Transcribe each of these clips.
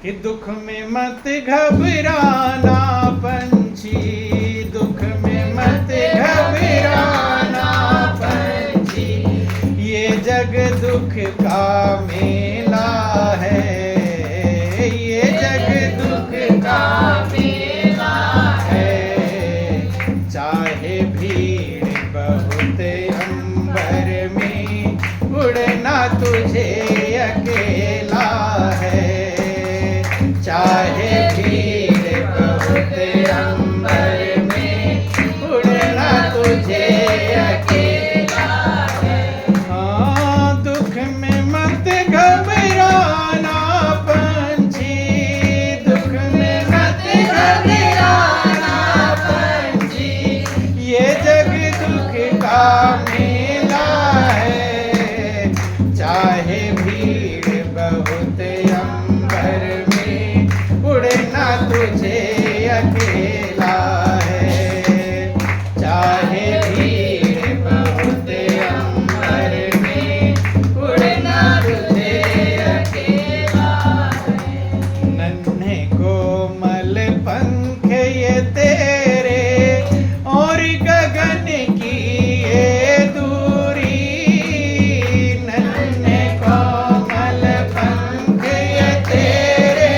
कि दुख में मत घबराना पंछी, दुख में मत घबराना पंछी, ये जग दुख का मेला है, ये जग दुख का मेला है। चाहे भीड़ बहुत अंबर में, उड़ना तुझे अकेला है। चाहे भीड़ बहुत अंबर में, उड़ना तुझे अकेला है। हाँ, दुख में मत घबराना पंछी, दुख में मत घबराना पंछी, ये जग दुख का मेला है। चाहे भीड़ बहुत अंबर में, उड़ना तुझे अकेला है। चाहे भीड़ बहुत अंबर में, उड़ना तुझे अकेला है। नन्हे कोमल पंख ये तेरे, और गगन की ये दूरी। नन्हे कोमल पंख ये तेरे,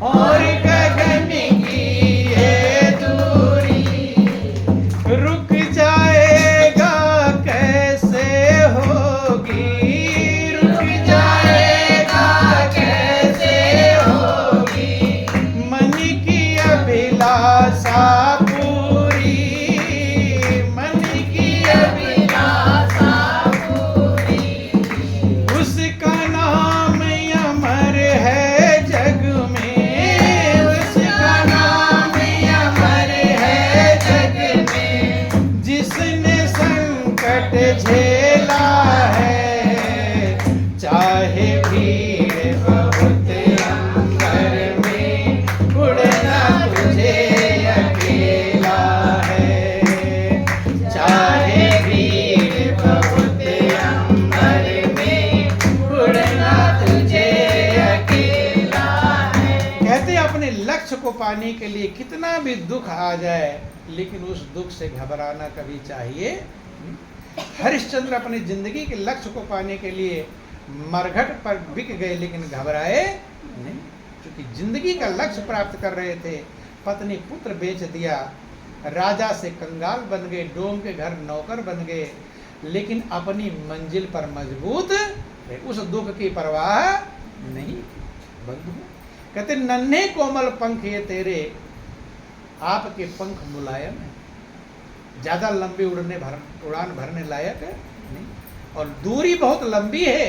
और गगन की ये दूरी। रुक जाएगा कैसे होगी, रुक जाएगा कैसे होगी, मन की अभिलाषा पूरी, मन की अभिलाषा पूरी। उसका नाम अमर है जग में, उसका नाम अमर है जग में, जिसने संकट झेला है। चाहे भीड़ बहुत अंबर में, उड़ना तुझे अकेला है। चाहे भीड़ बहुत अंबर में, उड़ना तुझे अकेला है। कहते अपने लक्ष्य को पाने के लिए कितना भी दुख आ जाए, लेकिन उस दुख से घबराना कभी चाहिए नहीं। हरिश्चंद्र अपनी जिंदगी के लक्ष्य को पाने के लिए मरघट पर बिक गए, लेकिन घबराए नहीं, क्योंकि जिंदगी का लक्ष्य प्राप्त कर रहे थे। पत्नी पुत्र बेच दिया, राजा से कंगाल बन गए, डोम के घर नौकर बन गए, लेकिन अपनी मंजिल पर मजबूत रहे। उस दुख की परवाह नहीं। बंधु कहते नन्हे कोमल पंख ये तेरे, आपके पंख मुलायम है, ज्यादा लंबी उड़ान भरने लायक है नहीं, और दूरी बहुत लंबी है।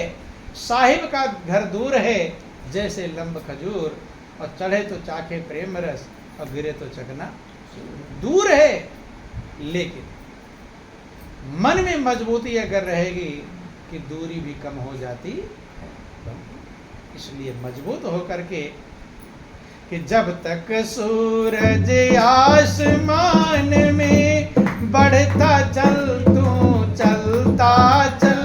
साहिब का घर दूर है जैसे लंब खजूर, और चढ़े तो चाखे प्रेम रस, और गिरे तो चकना। दूर है, लेकिन मन में मजबूती अगर रहेगी कि दूरी भी कम हो जाती है। इसलिए मजबूत होकर के कि जब तक सूरज आसमान में, बढ़ता चल तू चलता चल।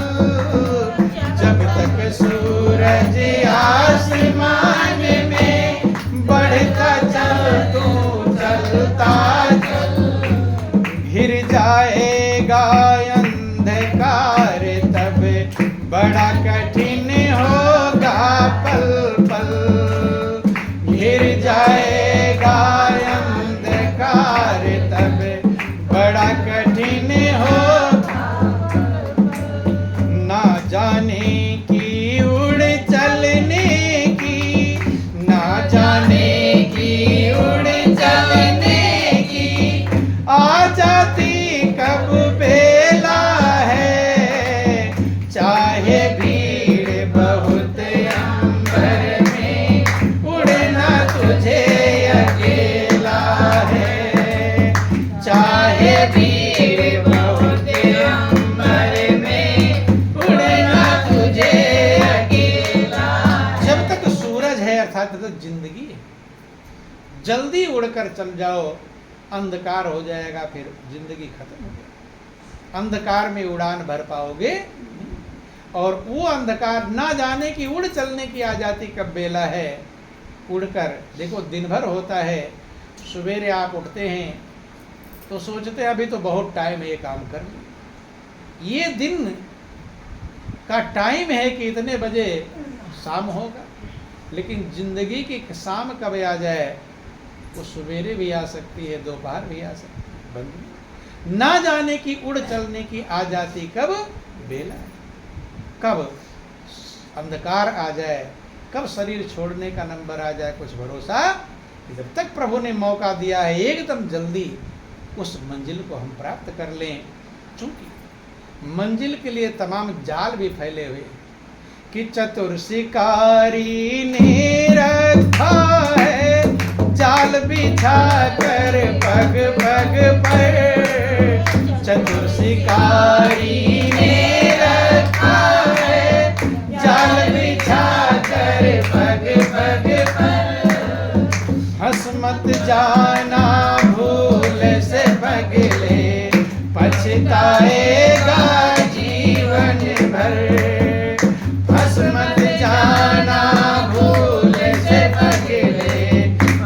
जब तक सूरज आसमान में, बढ़ता चल तू चलता चल। घिर जाएगा अंधकार तब, बड़ा कठिन होगा पल पल। घिर जाएगा अंधकार तब, बड़ा कठिन होगा। ना जाने की उड़ चलने की, ना जाने की उड़ चलने की, आ जाती कब बेला है। चाहे भीड़ बहुत अंबर में, उड़ना तुझे अकेला है। चाहे भीड़ बहुत अंबर में, उड़ना तुझे अकेला। जब तक सूरज है अर्थात तो जिंदगी है। जल्दी उड़कर चल जाओ, अंधकार हो जाएगा, फिर जिंदगी खत्म हो जाएगी। अंधकार में उड़ान भर पाओगे, और वो अंधकार ना जाने की उड़ चलने की आ जाती कब बेला है। उड़कर, देखो दिन भर होता है, सवेरे आप उठते हैं तो सोचते हैं अभी तो बहुत टाइम है ये काम कर लें। ये दिन का टाइम है कि इतने बजे शाम होगा, लेकिन जिंदगी की शाम कब आ जाए, वो सवेरे भी आ सकती है, दोपहर भी आ सकती है, बंद ना जाने की उड़ चलने की आ जाती कब बेला, कब अंधकार आ जाए, कब शरीर छोड़ने का नंबर आ जाए, कुछ भरोसा। जब तक प्रभु ने मौका दिया है एकदम जल्दी उस मंजिल को हम प्राप्त कर लें। चूंकि मंजिल के लिए तमाम जाल भी फैले हुए कि चतुर शिकारी ने रखा है जाल बिछा कर पग पग पर, चतुर शिकारी ने रखा है जाल बिछा कर पग पग पर, हंस मत जाना भूल से पगले पछताएगा जीवन भर, हंस मत जाना भूल से पगले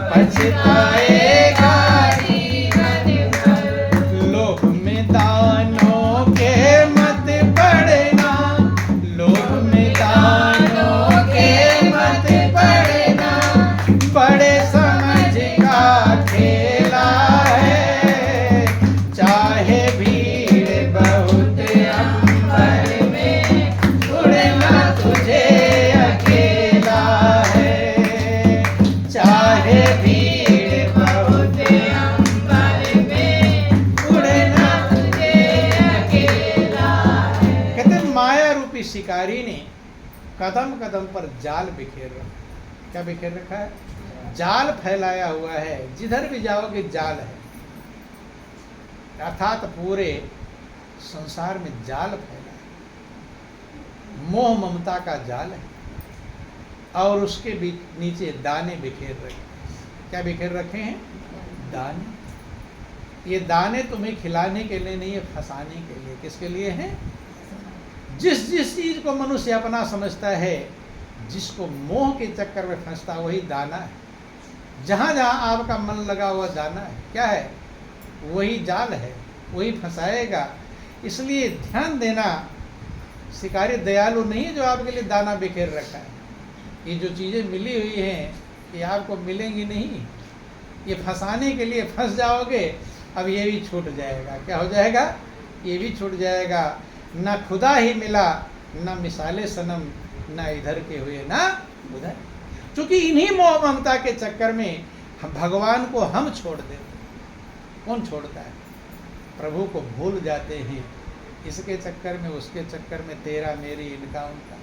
पछताएगा जीवन भर। लोभ में दानों के मत पड़ना, लोभ में दानों के मत पड़ना, बड़े समझ का खेला है, चाहे भीड़ बहुत अंबर में उड़ना तुझे अकेला है, चाहे भीड़ बहुत अंबर में उड़ना तुझे अकेला है। कहते माया रूपी शिकारी ने कदम कदम पर जाल बिखेर रखा। क्या बिखेर रखा है? जाल फैलाया हुआ है, जिधर भी जाओगे जाल है, अर्थात पूरे संसार में जाल फैला है, मोह ममता का जाल है, और उसके बीच नीचे दाने बिखेर रखे। क्या बिखेर रखे हैं? दाने। ये दाने तुम्हें खिलाने के लिए नहीं है, फंसाने के लिए। किसके लिए है? जिस जिस चीज को मनुष्य अपना समझता है, जिसको मोह के चक्कर में फंसता, वही दाना है। जहां जहां आपका मन लगा हुआ दाना है, क्या है? वही जाल है, वही फंसाएगा। इसलिए ध्यान देना, शिकारी दयालु नहीं है जो आपके लिए दाना बिखेर रखा है। ये जो चीजें मिली हुई हैं ये आपको मिलेंगी नहीं, ये फंसाने के लिए फंस जाओगे। अब ये भी छूट जाएगा। क्या हो जाएगा? ये भी छूट जाएगा। ना खुदा ही मिला, ना मिसाले सनम, ना इधर के हुए ना उधर। क्योंकि इन्हीं मोह ममता के चक्कर में भगवान को हम छोड़ देते। कौन छोड़ता है? प्रभु को भूल जाते हैं। इसके चक्कर में, उसके चक्कर में, तेरा मेरी, इनका उनका,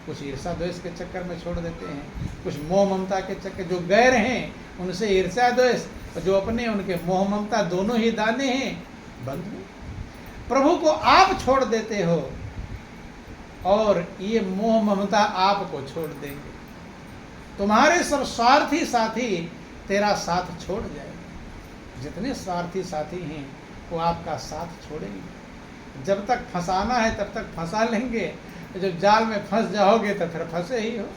कुछ ईर्षा द्वेष के चक्कर में छोड़ देते हैं, कुछ मोह ममता के चक्कर। जो गैर हैं उनसे ईर्षा द्वेष, और जो अपने उनके मोह ममता, दोनों ही दाने हैं बंधु। प्रभु को आप छोड़ देते हो और ये मोह ममता आपको छोड़ देंगे। तुम्हारे सब स्वार्थी साथी तेरा साथ छोड़ जाएंगे। जितने स्वार्थी साथी हैं वो आपका साथ छोड़ेंगे। जब तक फंसाना है तब तक फंसा लेंगे, जब जाल में फंस जाओगे तो फिर फंसे ही हो,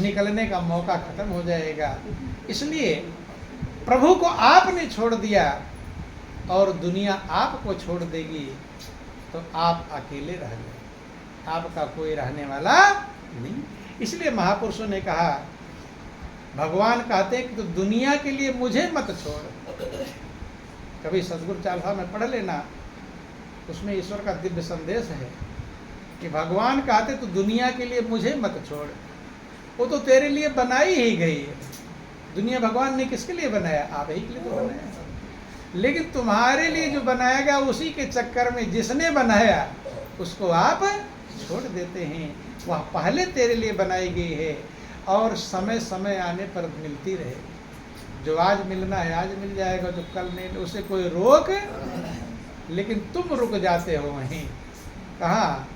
निकलने का मौका खत्म हो जाएगा। इसलिए प्रभु को आपने छोड़ दिया और दुनिया आपको छोड़ देगी तो आप अकेले रह गए, आपका कोई रहने वाला नहीं। इसलिए महापुरुषों ने कहा, भगवान कहते हैं कि तो दुनिया के लिए मुझे मत छोड़। कभी सतगुरु चालीसा में पढ़ लेना, उसमें ईश्वर का दिव्य संदेश है कि भगवान कहते तो दुनिया के लिए मुझे मत छोड़, वो तो तेरे लिए बनाई ही गई है। दुनिया भगवान ने किसके लिए बनाया? आप ही के लिए तो बनाया। लेकिन तुम्हारे लिए जो बनाया गया उसी के चक्कर में जिसने बनाया उसको आप छोड़ देते हैं। वह पहले तेरे लिए बनाई गई है और समय समय आने पर मिलती रहे। जो आज मिलना है आज मिल जाएगा, जो कल नहीं, उसे कोई रोक, लेकिन तुम रुक जाते हो वहीं। कहाँ?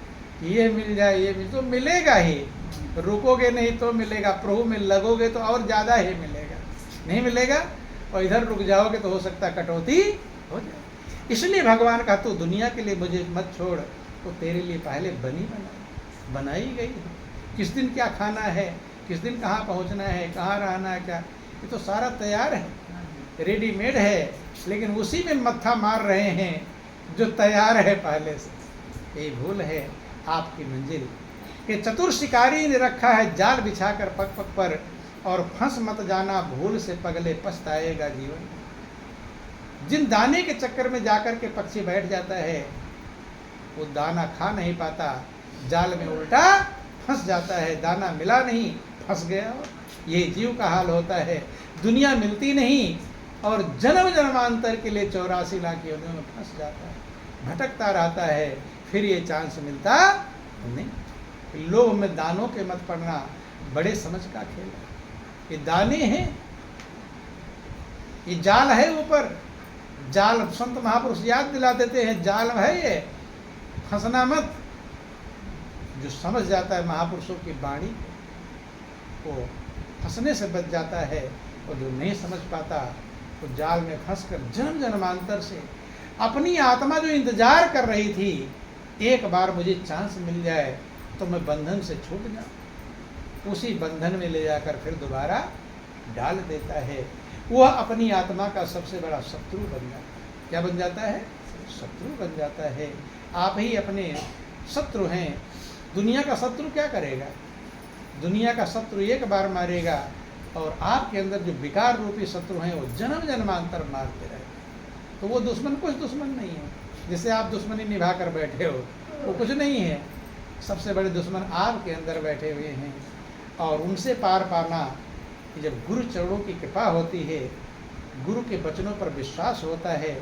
ये मिल जाए, ये मिल, तो मिलेगा ही। रुकोगे नहीं तो मिलेगा। प्रभु में लगोगे तो और ज़्यादा ही मिलेगा। नहीं मिलेगा और इधर रुक जाओगे तो हो सकता है कटौती हो जाए। इसलिए भगवान का तू दुनिया के लिए मुझे मत छोड़, तो तेरे लिए पहले बनाई गई है। किस दिन क्या खाना है, किस दिन कहाँ पहुँचना है, कहाँ रहना है, क्या, ये तो सारा तैयार है, रेडीमेड है, लेकिन उसी में मत्था मार रहे हैं जो तैयार है पहले से। ये भूल है आपकी मंजिल कि चतुर शिकारी ने रखा है जाल बिछाकर पग पग पर, और फंस मत जाना भूल से पगले पछताएगा जीवन। जिन दाने के चक्कर में जाकर के पक्षी बैठ जाता है वो दाना खा नहीं पाता, जाल में उल्टा फंस जाता है, दाना मिला नहीं, फंस गया। ये जीव का हाल होता है, दुनिया मिलती नहीं और जन्म जन्मांतर के लिए 84 लाख योनियों में फंस जाता है, भटकता रहता है, फिर ये चांस मिलता नहीं। लोभ में दानों के मत पड़ना, बड़े समझ का खेल है। ये दाने हैं, ये जाल है ऊपर, जाल संत महापुरुष याद दिला देते हैं, जाल है ये, फंसना मत। जो समझ जाता है महापुरुषों की वाणी वो फंसने से बच जाता है, और जो नहीं समझ पाता वो जाल में फंसकर जन्म जन्मांतर से अपनी आत्मा जो इंतजार कर रही थी, एक बार मुझे चांस मिल जाए तो मैं बंधन से छूट जाऊं, उसी बंधन में ले जाकर फिर दोबारा डाल देता है। वह अपनी आत्मा का सबसे बड़ा शत्रु बन जाता है। क्या बन जाता है? शत्रु बन जाता है। आप ही अपने शत्रु हैं। दुनिया का शत्रु क्या करेगा? दुनिया का शत्रु एक बार मारेगा, और आपके अंदर जो विकार रूपी शत्रु हैं वो जन्म जन्मांतर मारते रहेगा। तो वो दुश्मन कुछ दुश्मन नहीं है जिससे आप दुश्मनी निभा कर बैठे हो, वो कुछ नहीं है। सबसे बड़े दुश्मन आपके अंदर बैठे हुए हैं, और उनसे पार पाना कि जब गुरु चरणों की कृपा होती है, गुरु के वचनों पर विश्वास होता है,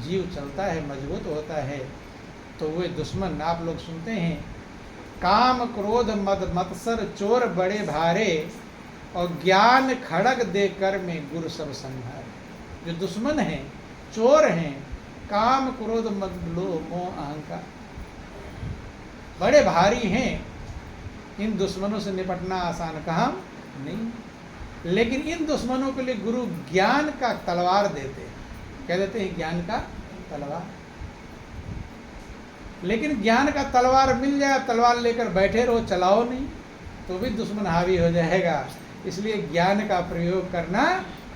जीव चलता है, मजबूत होता है, तो वे दुश्मन आप लोग सुनते हैं, काम क्रोध मद मत्सर चोर बड़े भारे, और ज्ञान खड़ग दे कर में गुरु सब संहारे। जो दुश्मन हैं, चोर हैं, काम क्रोध मद लोभ मोह अहंकार, बड़े भारी हैं। इन दुश्मनों से निपटना आसान काम नहीं, लेकिन इन दुश्मनों के लिए गुरु ज्ञान का तलवार देते हैं। क्या देते हैं? ज्ञान का तलवार। लेकिन ज्ञान का तलवार मिल जाए, तलवार लेकर बैठे रहो, चलाओ नहीं, तो भी दुश्मन हावी हो जाएगा। इसलिए ज्ञान का प्रयोग करना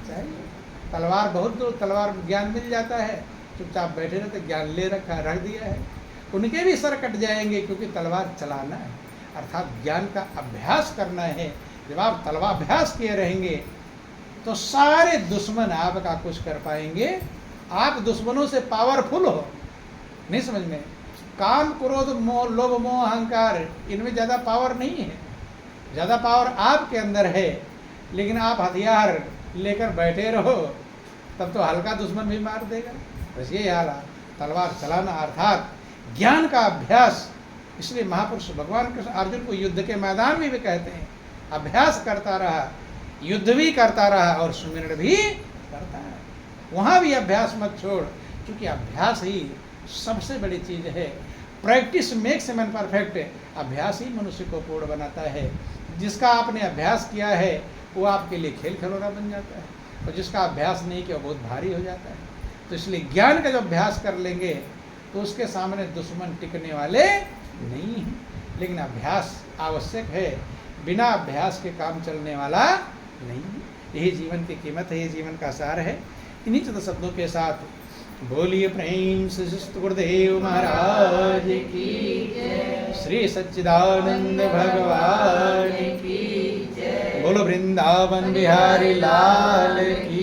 चाहिए। तलवार बहुत दूर, तलवार ज्ञान मिल जाता है, चुपचाप बैठे रहते, ज्ञान ले रखा रख दिया है, उनके भी सर कट जाएंगे, क्योंकि तलवार चलाना है, अर्थात ज्ञान का अभ्यास करना है। जब आप तलवार अभ्यास किए रहेंगे तो सारे दुश्मन आपका कुछ कर पाएंगे। आप दुश्मनों से पावरफुल हो। नहीं समझ में? काम क्रोध मोह लोभ मोह अहंकार, इनमें ज़्यादा पावर नहीं है, ज़्यादा पावर आपके अंदर है। लेकिन आप हथियार लेकर बैठे रहो, तब तो हल्का दुश्मन भी मार देगा। बस ये हाल है। तलवार चलाना अर्थात ज्ञान का अभ्यास। इसलिए महापुरुष भगवान कृष्ण अर्जुन को युद्ध के मैदान में भी कहते हैं, अभ्यास करता रहा, युद्ध भी करता रहा और सुमिरन भी करता है। वहाँ भी अभ्यास मत छोड़, क्योंकि अभ्यास ही सबसे बड़ी चीज़ है। Practice makes man perfect. अभ्यास ही मनुष्य को पूर्ण बनाता है। जिसका आपने अभ्यास किया है वो आपके लिए खेल खिलौना बन जाता है, और जिसका अभ्यास नहीं किया वो बहुत भारी हो जाता है। तो इसलिए ज्ञान का जब अभ्यास कर लेंगे तो उसके सामने दुश्मन टिकने वाले नहीं हैं। लेकिन अभ्यास आवश्यक है, बिना अभ्यास के काम चलने वाला नहीं है। यही जीवन की कीमत है, यही जीवन का सार है। इन्हीं चंद शब्दों के साथ बोलिए प्रेम से गुरुदेव महाराज की जय, श्री सच्चिदानंद भगवान की जय, बोलो वृंदावन बिहारी लाल की